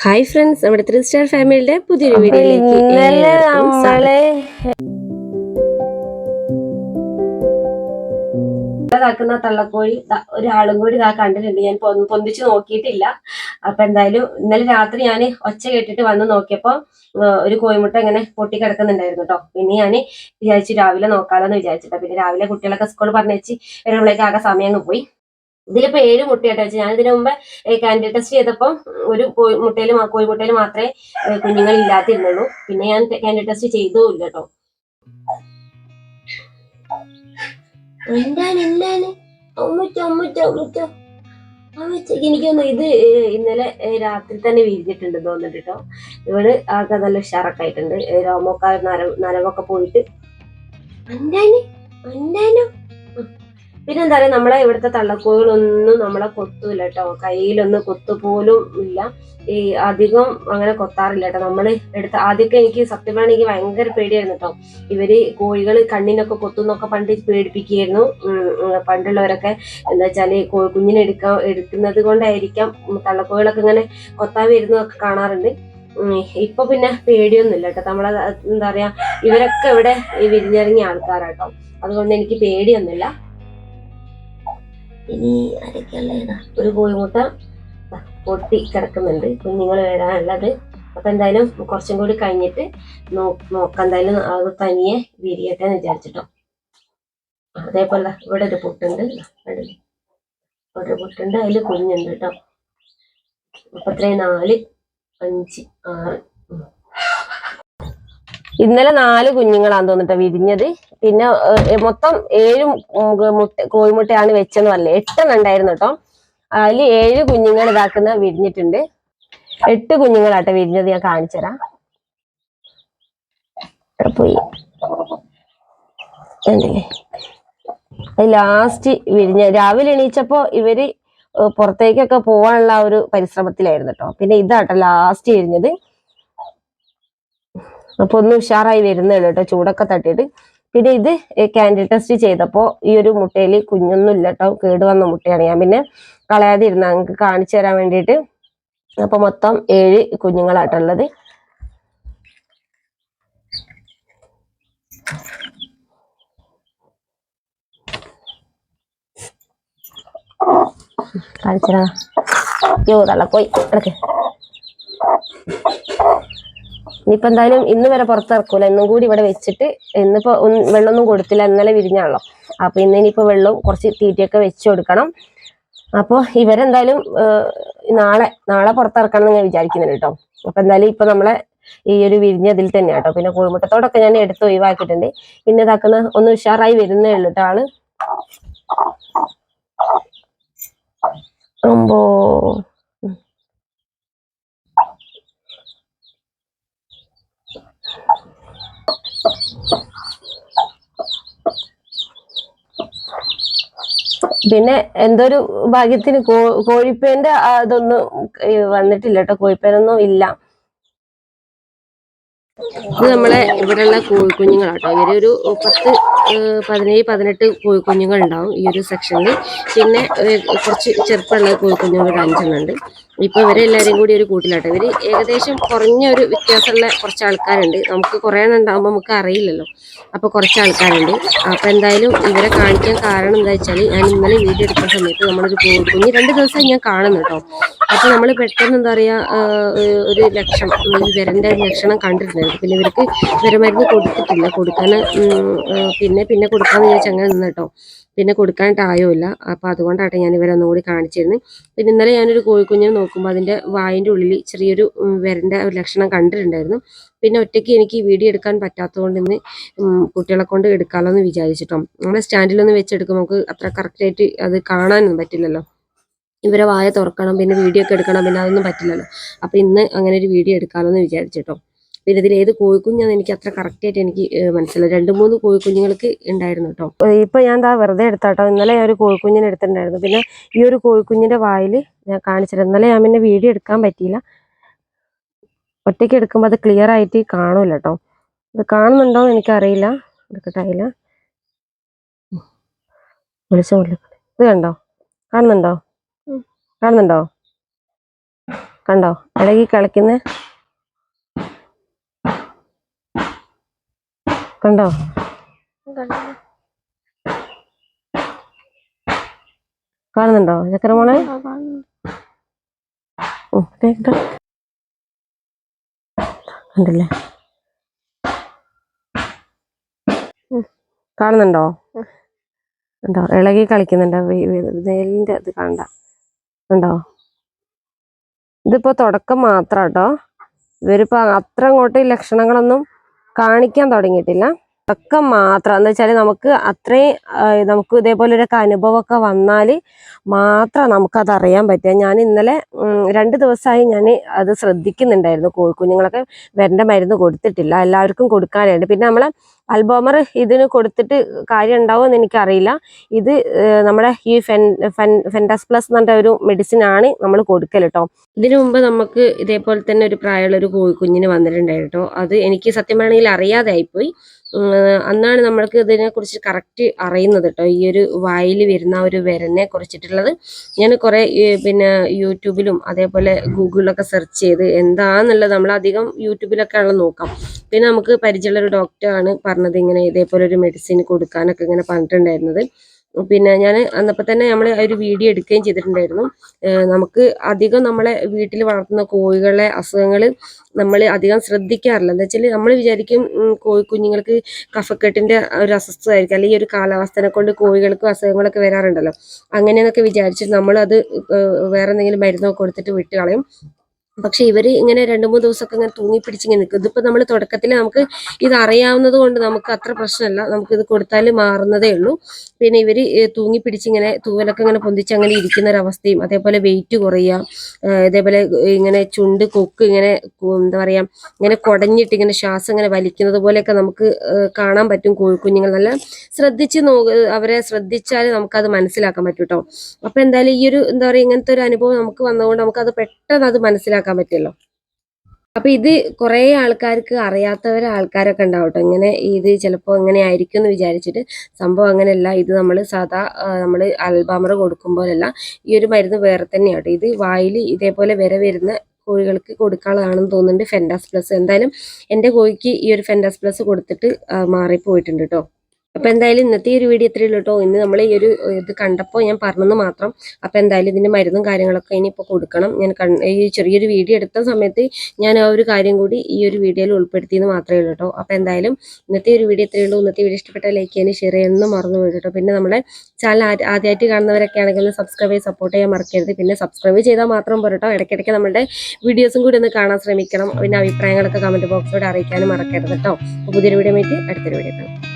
Hi friends, നമ്മുടെ 3 star ഫാമിലിയുടെ പുതിയൊരു വീഡിയോയിലേക്ക് ഇതാക്കുന്ന തള്ളക്കോഴി ഒരാളും കൂടി ഇതാ കണ്ടിട്ടുണ്ട്. ഞാൻ പൊന്തിച്ചു നോക്കിയിട്ടില്ല. അപ്പൊ എന്തായാലും ഇന്നലെ രാത്രി ഞാൻ ഒച്ച കേട്ടിട്ട് വന്ന് നോക്കിയപ്പോ ഒരു കോഴിമുട്ട ഇങ്ങനെ പൊട്ടിക്കിടക്കുന്നുണ്ടായിരുന്നു കേട്ടോ. പിന്നെ ഞാൻ വിചാരിച്ചു രാവിലെ നോക്കാലോന്ന് വിചാരിച്ചിട്ടോ. പിന്നെ രാവിലെ കുട്ടികളൊക്കെ സ്കൂൾ പറഞ്ഞേച്ച് വരുമ്പോഴേക്ക് ആകെ സമയം അങ്ങ് പോയി. ഇതിലിപ്പോ 7 മുട്ടയായിട്ട് വെച്ച് ഞാൻ ഇതിനു മുമ്പ് കാൻഡിഡേറ്റ് ടെസ്റ്റ് ചെയ്തപ്പോൾ ഒരു കോഴിമുട്ടയിൽ മാത്രമേ കുഞ്ഞുങ്ങൾ ഇല്ലാതിരുന്നുള്ളൂ. പിന്നെ ഞാൻ കാൻഡിഡേറ്റ് ടെസ്റ്റ് ചെയ്തുമില്ല കേട്ടോ. എനിക്കൊന്ന് ഇത് ഇന്നലെ രാത്രി തന്നെ വിരിഞ്ഞിട്ടുണ്ട് തോന്നുന്നുണ്ട് കേട്ടോ. ഇവള് ആകെ നല്ല ഉഷാറൊക്കെ ആയിട്ടുണ്ട്. രോമൊക്കെ നനവൊക്കെ പോയിട്ട് പിന്നെ എന്താ പറയാ, നമ്മളെ ഇവിടുത്തെ തള്ളക്കോഴികളൊന്നും നമ്മളെ കൊത്തൂല കേട്ടോ. കയ്യിലൊന്നും കൊത്തുപോലും ഇല്ല. ഈ അധികം അങ്ങനെ കൊത്താറില്ല കേട്ടോ. നമ്മള് ആദ്യമൊക്കെ എനിക്ക് സത്യം പറഞ്ഞാൽ എനിക്ക് ഭയങ്കര പേടിയായിരുന്നു കേട്ടോ. ഇവര് കോഴികൾ കണ്ണിനൊക്കെ കൊത്തുന്നൊക്കെ പണ്ട് പേടിപ്പിക്കുകയായിരുന്നു പണ്ടുള്ളവരൊക്കെ. എന്താ വെച്ചാല് കുഞ്ഞിനെ എടുക്കുന്നത് കൊണ്ടായിരിക്കാം തള്ളക്കോഴികളൊക്കെ ഇങ്ങനെ കൊത്താൻ വരുന്നതൊക്കെ കാണാറുണ്ട്. ഇപ്പൊ പിന്നെ പേടിയൊന്നുമില്ല കേട്ടോ. നമ്മളെ എന്താ പറയാ, ഇവരൊക്കെ ഇവിടെ വിരിഞ്ഞിറങ്ങിയ ആൾക്കാരാട്ടോ. അതുകൊണ്ട് എനിക്ക് പേടിയൊന്നുമില്ല. ഇനി അരക്കുള്ള ഒരു കോഴിമുട്ട പൊട്ടി കിടക്കുന്നുണ്ട്, കുഞ്ഞുങ്ങൾ വരാനുള്ളത്. അപ്പൊ എന്തായാലും കുറച്ചും കൂടി കഴിഞ്ഞിട്ട് നോക്കാം. എന്തായാലും അത് തനിയെ വിരിയട്ടെ എന്ന് വിചാരിച്ചിട്ടോ. അതേപോലെ ഇവിടെ ഒരു പൊട്ടുണ്ട്, ഇവിടെ ഒരു പൊട്ടുണ്ട്, അതിൽ കുഞ്ഞുണ്ട് കേട്ടോ. അപ്പൊ 4, 5, 6. ഇന്നലെ 4 കുഞ്ഞുങ്ങളാന്ന് തോന്നിട്ടോ വിരിഞ്ഞത്. പിന്നെ മൊത്തം 7 കോഴിമുട്ടയാണ് വെച്ചെന്ന് പറഞ്ഞത്. 8 ഉണ്ടായിരുന്നു കേട്ടോ. അതിൽ 7 കുഞ്ഞുങ്ങൾ ഇതാക്കുന്ന വിരിഞ്ഞിട്ടുണ്ട്. 8 കുഞ്ഞുങ്ങളാട്ടെ വിരിഞ്ഞത്. ഞാൻ കാണിച്ചുതരാം. പോയി ലാസ്റ്റ് വിരിഞ്ഞ രാവിലെ എണീച്ചപ്പോ ഇവര് പുറത്തേക്കൊക്കെ പോവാനുള്ള ഒരു പരിശ്രമത്തിലായിരുന്നു കേട്ടോ. പിന്നെ ഇതാട്ടോ ലാസ്റ്റ് വിരിഞ്ഞത്. അപ്പൊ ഒന്ന് ഉഷാറായി വരുന്നുള്ളൂ കേട്ടോ, ചൂടൊക്കെ തട്ടിയിട്ട്. പിന്നെ ഇത് കാൻഡിഡേറ്റ് ടെസ്റ്റ് ചെയ്തപ്പോ ഈ ഒരു മുട്ടയിൽ കുഞ്ഞൊന്നും ഇല്ല കേട്ടോ. കേടുവന്ന മുട്ടയാണ്. ഞാൻ പിന്നെ കളയാതിരുന്ന നിങ്ങൾക്ക് കാണിച്ചു തരാൻ വേണ്ടിയിട്ട്. അപ്പൊ മൊത്തം 7 കുഞ്ഞുങ്ങളായിട്ടുള്ളത്. കാണിച്ചരാ. തള്ളക്കോയി ഇടക്ക്. ഇനിയിപ്പോ എന്തായാലും ഇന്ന് വരെ പുറത്തിറക്കൂല. ഇന്നും കൂടി ഇവിടെ വെച്ചിട്ട്, ഇന്നിപ്പോ വെള്ളമൊന്നും കൊടുത്തില്ല, ഇന്നലെ വിരിഞ്ഞാണല്ലോ. അപ്പൊ ഇന്നിപ്പോ വെള്ളവും കുറച്ച് തീറ്റയൊക്കെ വെച്ചു കൊടുക്കണം. അപ്പൊ ഇവരെന്തായാലും നാളെ പുറത്തിറക്കണം എന്ന് ഞാൻ വിചാരിക്കുന്നുണ്ട് കേട്ടോ. അപ്പൊ എന്തായാലും ഇപ്പൊ നമ്മളെ ഈ ഒരു വിരിഞ്ഞതിൽ തന്നെ കേട്ടോ. പിന്നെ കോഴിമുട്ടത്തോടൊക്കെ ഞാൻ എടുത്ത് ഒഴിവാക്കിയിട്ടുണ്ട്. പിന്നെ ഇതാക്കുന്ന ഒന്ന് ഉഷാറായി വരുന്നേ ഉള്ളൂ കേട്ടോ ആള്. പിന്നെ എന്തോ ഒരു ഭാഗ്യത്തിന് കോഴിപ്പേന്റെ അതൊന്നും വന്നിട്ടില്ല കേട്ടോ. കോഴിപ്പേനൊന്നും ഇല്ല. ഇത് നമ്മളെ ഇവിടെയുള്ള കോഴിക്കുഞ്ഞുങ്ങളാട്ടോ. ഇവരൊരു 10, 17, 18 കോഴിക്കുഞ്ഞുങ്ങൾ ഉണ്ടാവും ഈ ഒരു സെക്ഷനിൽ. പിന്നെ കുറച്ച് ചെറുപ്പമുള്ള കോഴിക്കുഞ്ഞുങ്ങൾ ഒരു 5 ഉണ്ട്. ഇപ്പൊ ഇവരെല്ലാവരും കൂടി ഒരു കൂട്ടിലാട്ടോ. ഇവര് ഏകദേശം കുറഞ്ഞ ഒരു വ്യത്യാസമുള്ള കുറച്ച് ആൾക്കാരുണ്ട്. നമുക്ക് കുറേ ഉണ്ടാകുമ്പോൾ നമുക്ക് അറിയില്ലല്ലോ. അപ്പൊ കുറച്ച് ആൾക്കാരുണ്ട്. അപ്പൊ എന്തായാലും ഇവരെ കാണിക്കാൻ കാരണം എന്താ വെച്ചാൽ, ഞാൻ ഇന്നലെ വീഡിയോ എടുക്കുന്ന സമയത്ത് നമ്മളൊരു കോഴിക്കുഞ്ഞ് 2 ദിവസമായി ഞാൻ കാണുന്നു കേട്ടോ. അപ്പൊ നമ്മൾ പെട്ടെന്ന് എന്താ പറയാ, ഒരു ലക്ഷണം, ഈ വിരന്റെ ലക്ഷണം കണ്ടിട്ടുണ്ടായിരുന്നു. പിന്നെ ഇവർക്ക് വിരമരുന്ന് കൊടുത്തിട്ടില്ല. പിന്നെ കൊടുക്കാന്ന് വിചാരിച്ചാൽ അങ്ങനെ നിന്ന് കേട്ടോ. പിന്നെ കൊടുക്കാനായിട്ടായോല്ല. അപ്പൊ അതുകൊണ്ടാട്ടെ ഞാൻ ഇവരെ ഒന്നുകൂടി കാണിച്ചിരുന്നു. പിന്നെ ഇന്നലെ ഞാനൊരു കോഴിക്കുഞ്ഞിനെ നോക്കുമ്പോൾ അതിന്റെ വായിന്റെ ഉള്ളിൽ ചെറിയൊരു വിരന്റെ ലക്ഷണം കണ്ടിട്ടുണ്ടായിരുന്നു. പിന്നെ ഒറ്റയ്ക്ക് എനിക്ക് വീഡിയോ എടുക്കാൻ പറ്റാത്തതുകൊണ്ട് ഇന്ന് കുട്ടികളെ കൊണ്ട് എടുക്കാമല്ലോ എന്ന് വിചാരിച്ചിട്ടോ. നമ്മുടെ സ്റ്റാൻഡിലൊന്നും വെച്ചെടുക്കുമ്പോൾ നമുക്ക് അത്ര കറക്റ്റായിട്ട് അത് കാണാനൊന്നും പറ്റില്ലല്ലോ. ഇവരെ വായ തുറക്കണം, പിന്നെ വീഡിയോ ഒക്കെ എടുക്കണം, പിന്നെ അതൊന്നും പറ്റില്ലല്ലോ. അപ്പൊ ഇന്ന് അങ്ങനെ ഒരു വീഡിയോ എടുക്കാമല്ലോ എന്ന് വിചാരിച്ചിട്ടോ. പിന്നെ ഇതിൽ ഏത് കോഴിക്കുഞ്ഞാന്ന് എനിക്ക് അത്ര കറക്റ്റായിട്ട് എനിക്ക് മനസ്സിലായി. 2-3 കോഴിക്കുഞ്ഞുങ്ങൾക്ക് ഉണ്ടായിരുന്നു കേട്ടോ. ഇപ്പൊ ഞാൻ വെറുതെ എടുത്താട്ടോ. ഇന്നലെ ഞാൻ ഒരു കോഴിക്കുഞ്ഞിനെ എടുത്തിട്ടുണ്ടായിരുന്നു. പിന്നെ ഈ ഒരു കോഴിക്കുഞ്ഞിന്റെ വായിൽ ഞാൻ കാണിച്ചിട്ട് ഇന്നലെ ഞാൻ പിന്നെ വീഡിയോ എടുക്കാൻ പറ്റിയില്ല. ഒറ്റയ്ക്ക് എടുക്കുമ്പോൾ അത് ക്ലിയർ ആയിട്ട് കാണൂല കേട്ടോ. ഇത് കാണുന്നുണ്ടോ എന്ന് എനിക്കറിയില്ല. എടുക്കട്ടായില്ല. ഇത് കണ്ടോ? കാണുന്നുണ്ടോ? കണ്ടോ ഇളകി കളിക്കുന്ന കണ്ടോ കാണുന്നുണ്ടോ ചക്കര മോളെ കണ്ടില്ലേ കാണുന്നുണ്ടോ ഉണ്ടോ ഇളകി കളിക്കുന്നുണ്ടോ വെയിലിന്റെ ഇത് കണ്ട ഉണ്ടോ ഇതിപ്പോ തുടക്കം മാത്രം കേട്ടോ ഇവരിപ്പോ അത്ര അങ്ങോട്ട് ലക്ഷണങ്ങളൊന്നും കാണിക്കാൻ തുടങ്ങിയിട്ടില്ല തുടക്കം മാത്രം എന്ന് വെച്ചാൽ നമുക്ക് അത്രയും നമുക്ക് ഇതേപോലെ ഒരു അനുഭവമൊക്കെ വന്നാൽ മാത്രം നമുക്കത് അറിയാൻ പറ്റുക ഞാൻ ഇന്നലെ 2 ദിവസമായി ഞാൻ അത് ശ്രദ്ധിക്കുന്നുണ്ടായിരുന്നു കോഴിക്കുഞ്ഞുങ്ങളൊക്കെ വരേണ്ട മരുന്ന് കൊടുത്തിട്ടില്ല എല്ലാവർക്കും കൊടുക്കാനുണ്ട് പിന്നെ നമ്മളെ അൽബോമർ ഇതിന് കൊടുത്തിട്ട് കാര്യം ഉണ്ടാവുമെന്ന് എനിക്കറിയില്ല ഇത് നമ്മുടെ ഈ ഫെൻഡാസ് പ്ലസ് എന്ന് പറഞ്ഞ ഒരു മെഡിസിൻ ആണ് നമ്മൾ കൊടുക്കൽ കേട്ടോ ഇതിനു മുമ്പ് നമുക്ക് ഇതേപോലെ തന്നെ ഒരു പ്രായമുള്ള ഒരു കോഴിക്കുഞ്ഞിന് വന്നിട്ടുണ്ടായിരുന്നു കേട്ടോ അത് എനിക്ക് സത്യം വേണമെങ്കിൽ അറിയാതെ ആയിപ്പോയി അന്നാണ് നമ്മൾക്ക് ഇതിനെക്കുറിച്ച് കറക്റ്റ് അറിയുന്നത് കേട്ടോ ഈ ഒരു വായിൽ വരുന്ന ഒരു വിരനെ കുറിച്ചിട്ടുള്ളത് ഞാൻ കുറേ പിന്നെ യൂട്യൂബിലും അതേപോലെ ഗൂഗിളിലൊക്കെ സെർച്ച് ചെയ്ത് എന്താണെന്നുള്ളത് നമ്മൾ അധികം യൂട്യൂബിലൊക്കെ ആണല്ലോ നോക്കാം പിന്നെ നമുക്ക് പരിചയമുള്ള ഒരു ഡോക്ടറാണ് പറഞ്ഞത് ഇങ്ങനെ ഇതേപോലെ ഒരു മെഡിസിൻ കൊടുക്കാനൊക്കെ ഇങ്ങനെ പറഞ്ഞിട്ടുണ്ടായിരുന്നത് പിന്നെ ഞാൻ അന്നപ്പോൾ തന്നെ നമ്മൾ ഒരു വീഡിയോ എടുക്കുകയും ചെയ്തിട്ടുണ്ടായിരുന്നു നമുക്ക് അധികം നമ്മളെ വീട്ടിൽ വളർത്തുന്ന കോഴികളെ അസുഖങ്ങൾ നമ്മൾ അധികം ശ്രദ്ധിക്കാറില്ല എന്താ വെച്ചാൽ നമ്മൾ വിചാരിക്കും കോഴിക്കുഞ്ഞുങ്ങൾക്ക് കഫക്കെട്ടിന്റെ ഒരു അസ്വസ്ഥമായിരിക്കും അല്ലെങ്കിൽ ഒരു കാലാവസ്ഥനെ കൊണ്ട് കോഴികൾക്ക് അസുഖങ്ങളൊക്കെ വരാറുണ്ടല്ലോ അങ്ങനെയെന്നൊക്കെ വിചാരിച്ചിട്ട് നമ്മളത് വേറെ എന്തെങ്കിലും മരുന്നൊക്കെ കൊടുത്തിട്ട് വിട്ട് കളയും പക്ഷെ ഇവര് ഇങ്ങനെ 2-3 ദിവസമൊക്കെ ഇങ്ങനെ തൂങ്ങി പിടിച്ചിങ്ങനെ നിൽക്കും ഇതിപ്പോ നമ്മൾ തുടക്കത്തിൽ നമുക്ക് ഇത് അറിയാവുന്നത് കൊണ്ട് നമുക്ക് അത്ര പ്രശ്നമല്ല നമുക്ക് ഇത് കൊടുത്താൽ മാറുന്നതേ ഉള്ളൂ പിന്നെ ഇവര് തൂങ്ങി പിടിച്ചിങ്ങനെ തൂവലൊക്കെ ഇങ്ങനെ പൊന്തിച്ച് അങ്ങനെ ഇരിക്കുന്ന ഒരു അവസ്ഥയും അതേപോലെ വെയിറ്റ് കുറയുക ഇതേപോലെ ഇങ്ങനെ ചുണ്ട് കൊക്ക് ഇങ്ങനെ എന്താ പറയാ ഇങ്ങനെ കുടഞ്ഞിട്ട് ഇങ്ങനെ ശ്വാസം ഇങ്ങനെ വലിക്കുന്നത് പോലെയൊക്കെ നമുക്ക് കാണാൻ പറ്റും കോഴിക്കുഞ്ഞുങ്ങൾ നല്ല ശ്രദ്ധിച്ച് അവരെ ശ്രദ്ധിച്ചാൽ നമുക്കത് മനസ്സിലാക്കാൻ പറ്റും കേട്ടോ അപ്പൊ എന്തായാലും ഈ ഒരു എന്താ പറയാ ഇങ്ങനത്തെ ഒരു അനുഭവം നമുക്ക് വന്നതുകൊണ്ട് നമുക്കത് പെട്ടെന്ന് അത് മനസ്സിലാക്കാൻ പറ്റുമല്ലോ അപ്പൊ ഇത് കുറെ ആൾക്കാർക്ക് അറിയാത്തവരെ ആൾക്കാരൊക്കെ ഉണ്ടാവും കേട്ടോ ഇങ്ങനെ ഇത് ചിലപ്പോൾ ഇങ്ങനെ ആയിരിക്കും എന്ന് വിചാരിച്ചിട്ട് സംഭവം അങ്ങനെയല്ല ഇത് നമ്മൾ സാധാ നമ്മൾ അൽബാമർ കൊടുക്കുമ്പോഴല്ല ഈ ഒരു മരുന്ന് വേറെ തന്നെയാണ് ഇത് വായിൽ ഇതേപോലെ വരുന്ന കോഴികൾക്ക് കൊടുക്കാനുള്ളതാണെന്ന് തോന്നുന്നുണ്ട് ഫെൻഡാസ് പ്ലസ് എന്തായാലും എൻ്റെ കോഴിക്ക് ഈ ഒരു ഫെൻഡാസ് പ്ലസ് കൊടുത്തിട്ട് മാറിപ്പോയിട്ടുണ്ട് കേട്ടോ അപ്പൊ എന്തായാലും ഇന്നത്തെ ഈ ഒരു വീഡിയോ ഇത്രയേ ഉള്ളൂ കേട്ടോ ഇന്ന് നമ്മൾ ഈ ഒരു ഇത് കണ്ടപ്പോൾ ഞാൻ പറഞ്ഞെന്ന് മാത്രം അപ്പൊ എന്തായാലും ഇതിന്റെ മരുന്നും കാര്യങ്ങളൊക്കെ ഇനിയിപ്പോൾ കൊടുക്കണം ഞാൻ ഈ ചെറിയൊരു വീഡിയോ എടുത്ത സമയത്ത് ഞാൻ ആ ഒരു കാര്യം കൂടി ഈ ഒരു വീഡിയോയിൽ ഉൾപ്പെടുത്തിയെന്ന് മാത്രമേ ഉള്ളൂ കേട്ടോ അപ്പൊ എന്തായാലും ഇന്നത്തെ ഒരു വീഡിയോ ഇത്രയേ ഉള്ളൂ ഇന്നത്തെ വീഡിയോ ഇഷ്ടപ്പെട്ട ലൈക്ക് ചെയ്യാനും ഷെയർ ചെയ്യാനും മറന്നു പോയി കേട്ടോ പിന്നെ നമ്മുടെ ചാനൽ ആദ്യമായിട്ട് കാണുന്നവരൊക്കെ ആണെങ്കിലും സബ്സ്ക്രൈബ് ചെയ്ത് സപ്പോർട്ട് ചെയ്യാൻ മറക്കരുത് പിന്നെ സബ്സ്ക്രൈബ് ചെയ്താൽ മാത്രം പോരട്ടോ ഇടയ്ക്കിടയ്ക്ക് നമ്മുടെ വീഡിയോസും കൂടി ഒന്ന് കാണാൻ ശ്രമിക്കണം പിന്നെ അഭിപ്രായങ്ങളൊക്കെ കമന്റ് ബോക്സിലൂടെ അറിയിക്കാനും മറക്കരുത് കേട്ടോ പുതിയൊരു വീഡിയോ ആയിട്ട് അടുത്തൊരു വീഡിയോ കാണാം